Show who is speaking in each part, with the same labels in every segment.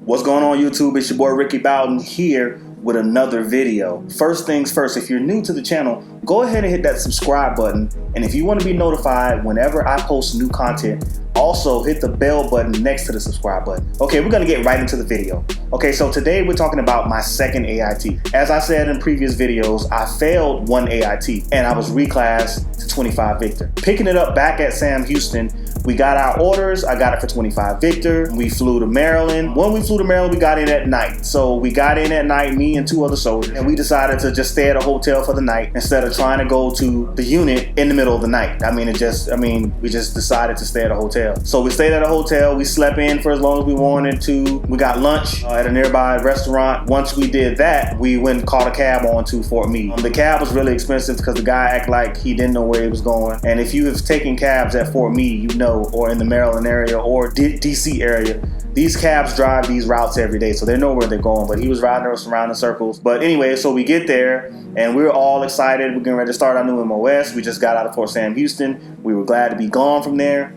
Speaker 1: What's going on, YouTube? It's your boy Ricky Bowden here with another video. First things first, if you're new to the channel, go ahead and hit that subscribe button. And if you want to be notified whenever I post new content, also hit the bell button next to the subscribe button. Okay, we're gonna get right into the video. Okay, so today we're talking about my second AIT. As I said in previous videos, I failed one AIT and I was reclassed to 25 Victor. Picking it up back at Sam Houston, we got our orders. I got it for 25 Victor. We flew to Maryland. When we flew to Maryland, we got in at night. So we got in at night, me and two other soldiers, and we decided to just stay at a hotel for the night instead of trying to go to the unit in the middle of the night. We just decided to stay at a hotel. So we stayed at a hotel. We slept in for as long as we wanted to. We got lunch at a nearby restaurant. Once we did that, we went and caught a cab on to Fort Meade. The cab was really expensive because the guy acted like he didn't know where he was going. And if you have taken cabs at Fort Meade, you know, or in the Maryland area or DC area, these cabs drive these routes every day, so they know where they're going. But he was riding us around in circles. But anyway, so we get there and we were all excited. We're getting ready to start our new MOS. We just got out of Fort Sam Houston. We were glad to be gone from there.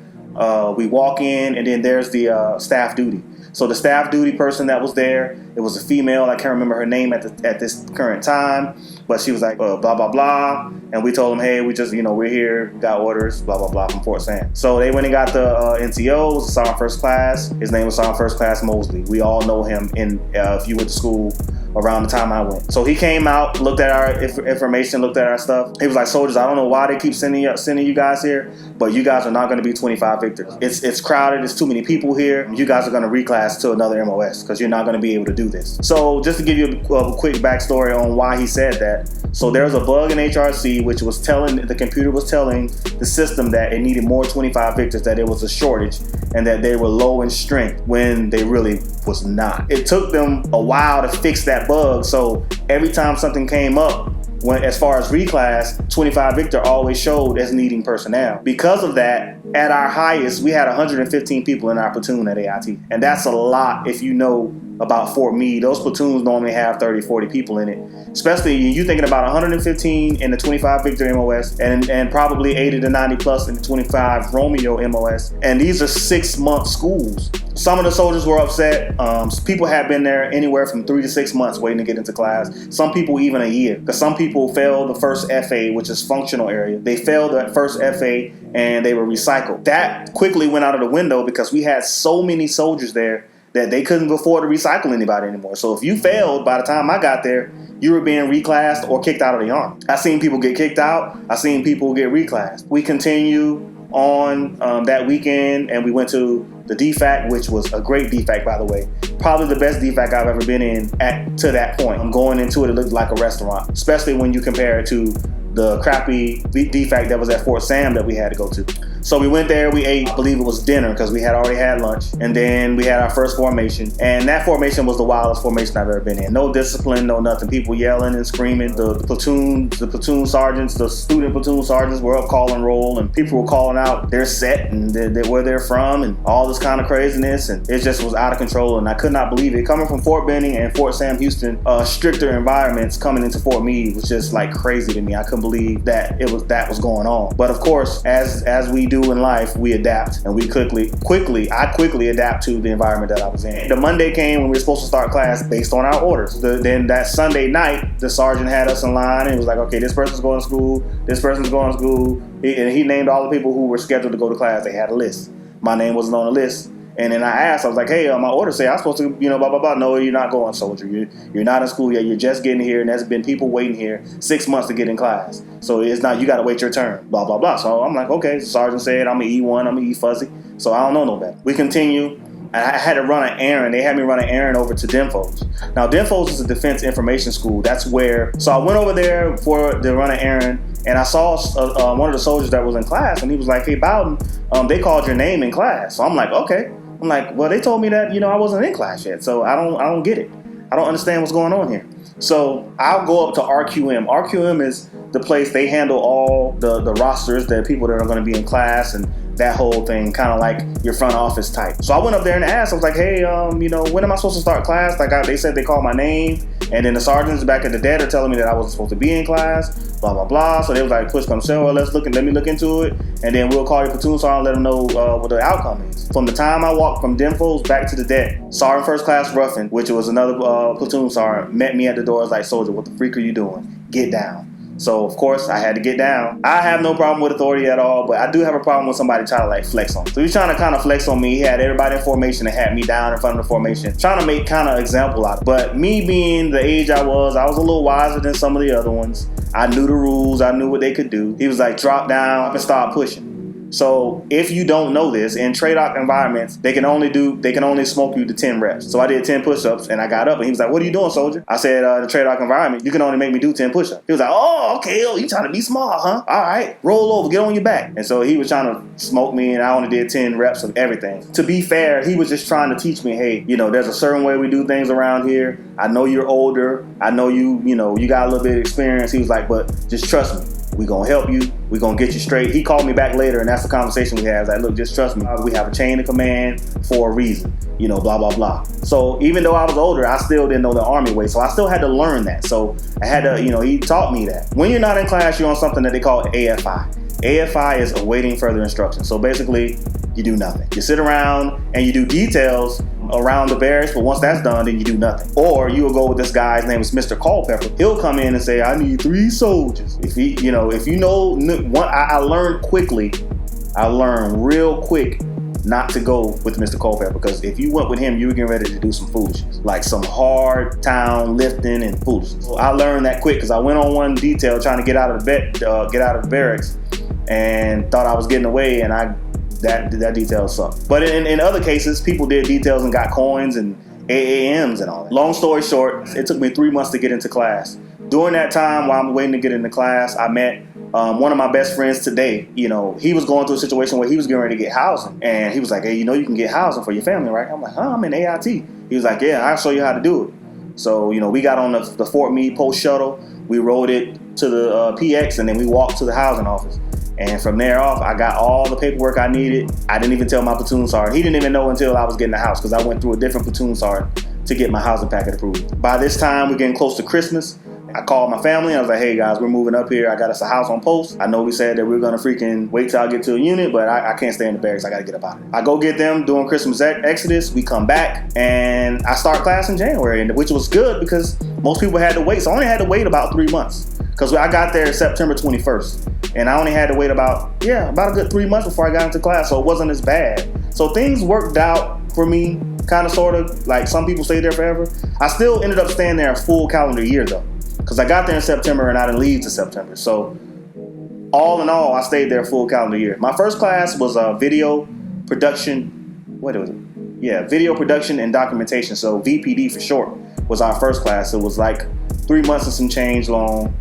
Speaker 1: We walk in, and then there's the staff duty. So the staff duty person that was there, it was a female. I can't remember her name at this current time, but she was like, blah, blah, blah. And we told them, hey, we just, we're here, we got orders, blah, blah, blah, from Fort Sam. So they went and got the NCO, was a Sergeant First Class. His name was Sergeant First Class Mosley. We all know him if you went to school around the time I went. So he came out, looked at our information, looked at our stuff. He was like, soldiers, I don't know why they keep sending you guys here, but you guys are not going to be 25 Victors. It's crowded. There's too many people here. You guys are going to reclass to another MOS because you're not going to be able to do this. So just to give you a quick backstory on why he said that. So there's a bug in HRC which was the computer was telling the system that it needed more 25 Victors, that it was a shortage, and that they were low in strength when they really was not. It took them a while to fix that bug, so every time something came up, as far as reclass, 25 Victor always showed as needing personnel. Because of that, at our highest, we had 115 people in our platoon at AIT. And that's a lot if you know about Fort Meade. Those platoons normally have 30, 40 people in it. Especially you thinking about 115 in the 25 Victor MOS and probably 80 to 90 plus in the 25 Romeo MOS. And these are 6-month schools. Some of the soldiers were upset. People had been there anywhere from 3 to 6 months waiting to get into class. Some people even a year. Because some people failed the first FA, which is functional area. They failed the first FA and they were recycled. That quickly went out of the window because we had so many soldiers there that they couldn't afford to recycle anybody anymore. So if you failed by the time I got there, you were being reclassed or kicked out of the Army. I seen people get kicked out. I seen people get reclassed. We continue on that weekend and we went to the DFAC, which was a great DFAC, by the way. Probably the best DFAC I've ever been in to that point. I'm going into it, it looked like a restaurant, especially when you compare it to the crappy DFAC that was at Fort Sam that we had to go to. So we went there, we ate, I believe it was dinner because we had already had lunch. And then we had our first formation. And that formation was the wildest formation I've ever been in. No discipline, no nothing. People yelling and screaming. The platoon sergeants, the student platoon sergeants were up calling roll, and people were calling out their set and where they're from and all this kind of craziness. And it just was out of control. And I could not believe it. Coming from Fort Benning and Fort Sam Houston, stricter environments, coming into Fort Meade was just like crazy to me. I couldn't believe that that was going on. But of course, as we do in life, we adapt, and I quickly adapt to the environment that I was in. The Monday came when we were supposed to start class based on our orders. Then that Sunday night, the sergeant had us in line and it was like, okay, this person's going to school, this person's going to school. And he named all the people who were scheduled to go to class. They had a list. My name wasn't on the list. And then I asked, I was like, hey, my orders say I'm supposed to, blah, blah, blah. No, you're not going, soldier. You're not in school yet. You're just getting here. And there's been people waiting here 6 months to get in class. So it's not, you got to wait your turn, blah, blah, blah. So I'm like, okay. The sergeant said I'm an E1, I'm an E fuzzy. So I don't know no better. We continue. I had to run an errand. They had me run an errand over to DINFOS. Now, DINFOS is a defense information school. That's where, so I went over there to run an errand, and I saw one of the soldiers that was in class, and he was like, hey, Bowden, they called your name in class. So I'm like, okay. I'm like, well, they told me that, I wasn't in class yet, so I don't get it. I don't understand what's going on here. So I'll go up to RQM. RQM is the place they handle all the rosters, the people that are going to be in class, and that whole thing, kind of like your front office type. So I went up there and asked, I was like, hey, when am I supposed to start class? Like they said they called my name, and then the sergeants back at the desk are telling me that I wasn't supposed to be in class, blah, blah, blah. So they was like, push come shove, well, let me look into it, and then we'll call your platoon sergeant and let them know what the outcome is. From the time I walked from Denfos back to the deck, Sergeant First Class Ruffin, which was another platoon sergeant, met me at the door. I was like, soldier, what the freak are you doing? Get down. So of course I had to get down. I have no problem with authority at all, but I do have a problem when somebody try to like flex on me. So he was trying to kind of flex on me. He had everybody in formation and had me down in front of the formation, trying to make kind of example out of it. But me being the age I was a little wiser than some of the other ones. I knew the rules, I knew what they could do. He was like, drop down and start pushing. So if you don't know this, in TRADOC environments, they can only smoke you to 10 reps. So I did 10 push-ups and I got up and he was like, what are you doing, soldier? I said, the TRADOC environment, you can only make me do 10 push-ups. He was like, oh, okay, you trying to be smart, huh? All right, roll over, get on your back. And so he was trying to smoke me and I only did 10 reps of everything. To be fair, he was just trying to teach me, hey, there's a certain way we do things around here. I know you're older. I know you got a little bit of experience. He was like, but just trust me. We gonna help you. We gonna get you straight. He called me back later, and that's the conversation we had. Like, look, just trust me. We have a chain of command for a reason. Blah blah blah. So even though I was older, I still didn't know the Army way. So I still had to learn that. So I had to, he taught me that. When you're not in class, you're on something that they call AFI. AFI is awaiting further instruction. So basically, you do nothing. You sit around and you do details around the barracks, but once that's done, then you do nothing. Or you will go with this guy's name is Mr. Culpepper. He'll come in and say, I need 3 soldiers. I learned quickly. I learned real quick not to go with Mr. Culpepper, because if you went with him, you were getting ready to do some foolishness, like some hard town lifting and foolishness. So I learned that quick because I went on one detail trying to get out of the barracks, and thought I was getting away, and that detail sucked. But in other cases, people did details and got coins and AAMs and all that. Long story short, it took me 3 months to get into class. During that time, while I'm waiting to get into class, I met one of my best friends today. He was going through a situation where he was getting ready to get housing, and he was like, hey, you can get housing for your family, right? I'm like, huh, I'm in AIT. He was like, yeah, I'll show you how to do it. So, we got on the Fort Meade post shuttle, we rode it to the PX, and then we walked to the housing office. And from there off, I got all the paperwork I needed. I didn't even tell my platoon sergeant. He didn't even know until I was getting the house, because I went through a different platoon sergeant to get my housing packet approved. By this time, we're getting close to Christmas. I called my family. I was like, hey guys, we're moving up here. I got us a house on post. I know we said that we were gonna freaking wait till I get to a unit, but I can't stay in the barracks. I gotta get up out of it. I go get them during Christmas exodus. We come back and I start class in January, which was good because most people had to wait. So I only had to wait about 3 months, because I got there September 21st. And I only had to wait about a good 3 months before I got into class. So it wasn't as bad. So things worked out for me, kind of, sort of. Like some people stay there forever. I still ended up staying there a full calendar year though, because I got there in September and I didn't leave to September. So all in all, I stayed there a full calendar year. My first class was video production. What was it? Yeah, video production and documentation. So VPD for short was our first class. It was like 3 months and some change long,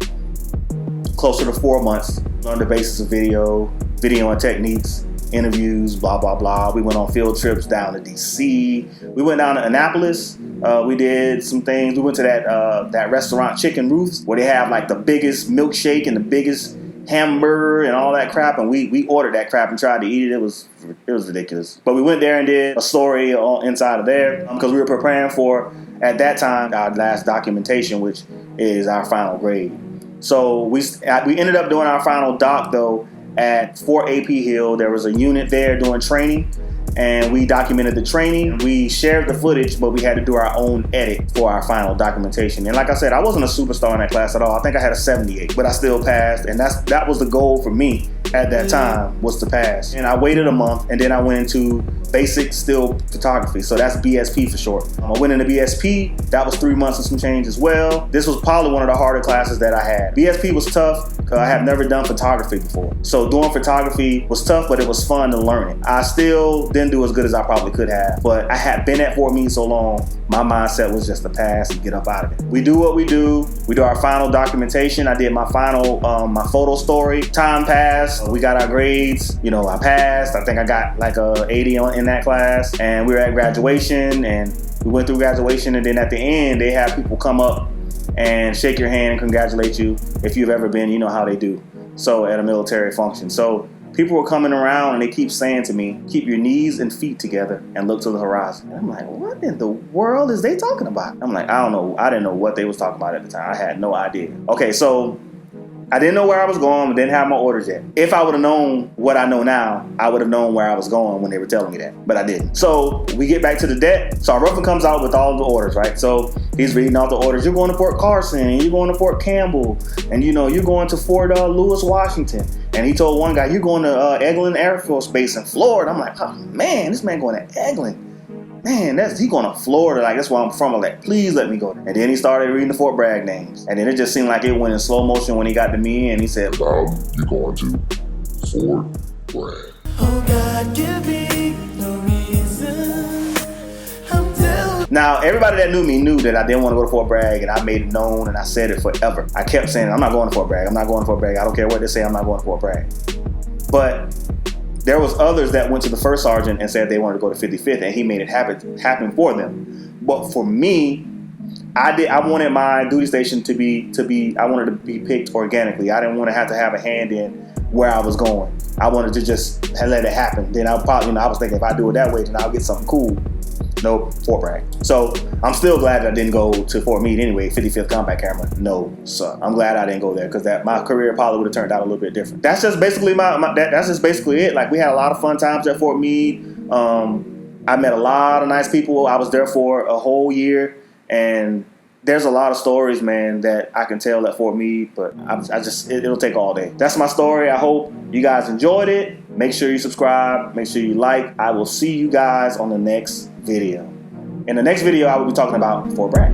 Speaker 1: closer to 4 months. Learned the basis of video and techniques, interviews, blah, blah, blah. We went on field trips down to DC. We went down to Annapolis. We did some things. We went to that restaurant, Chicken Roots, where they have like the biggest milkshake and the biggest hamburger and all that crap. And we ordered that crap and tried to eat it. It was ridiculous. But we went there and did a story inside of there, because we were preparing for, at that time, our last documentation, which is our final grade. So we ended up doing our final doc though at Fort AP Hill. There was a unit there doing training, and we documented the training. We shared the footage, but we had to do our own edit for our final documentation. And like I said, I wasn't a superstar in that class at all. I think I had a 78, but I still passed, and that was the goal for me at that time, was to pass. And I waited a month, and then I went into basic still photography. So that's BSP for short. I went into BSP. That was 3 months and some change as well. This was probably one of the harder classes that I had. BSP was tough because I have never done photography before. So doing photography was tough, but it was fun to learn it. I still didn't do as good as I probably could have, but I had been at Fort Meade so long, my mindset was just to pass and get up out of it. We do what we do. We do our final documentation. I did my final, my photo story. Time passed. We got our grades. I passed. I think I got like a 80 in that class, and we were at graduation, and we went through graduation, and then at the end, they have people come up and shake your hand and congratulate you. If you've ever been, you know how they do. So at a military function. So people were coming around and they keep saying to me, keep your knees and feet together and look to the horizon. And I'm like, what in the world is they talking about? I'm like, I don't know. I didn't know what they was talking about at the time. I had no idea. Okay, so I didn't know where I was going, but didn't have my orders yet. If I would have known what I know now, I would have known where I was going when they were telling me that, but I didn't. So we get back to the deck. So Ruffin comes out with all the orders, right? So he's reading all the orders. You're going to Fort Carson, you're going to Fort Campbell, and you know, you're going to Fort Lewis, Washington. And he told one guy, you're going to Eglin Air Force Base in Florida. I'm like, oh man, this man going to Eglin. Man, he going to Florida, like that's where I'm from. I'm like, please let me go. And then he started reading the Fort Bragg names. And then it just seemed like it went in slow motion when he got to me and he said,
Speaker 2: you're going to Fort Bragg.
Speaker 3: Oh God, give me no reason. I'm down.
Speaker 1: Now, everybody that knew me knew that I didn't want to go to Fort Bragg, and I made it known and I said it forever. I kept saying, I'm not going to Fort Bragg. I'm not going to Fort Bragg. I don't care what they say, I'm not going to Fort Bragg. But there was others that went to the first sergeant and said they wanted to go to 55th, and he made it happen for them. But for me, I wanted my duty station to be I wanted to be picked organically. I didn't want to have a hand in where I was going. I wanted to just let it happen. Then I probably, I was thinking if I do it that way, then I'll get something cool. Nope, Fort Bragg. So I'm still glad that I didn't go to Fort Meade anyway. 55th Combat Camera, no sir. I'm glad I didn't go there because my career probably would have turned out a little bit different. That's just basically that's just basically it. Like we had a lot of fun times at Fort Meade. I met a lot of nice people. I was there for a whole year, and there's a lot of stories, man, that I can tell at Fort Meade, but it'll take all day. That's my story. I hope you guys enjoyed it. Make sure you subscribe. Make sure you like. I will see you guys on the next video. In the next video, I will be talking about Fort Bragg.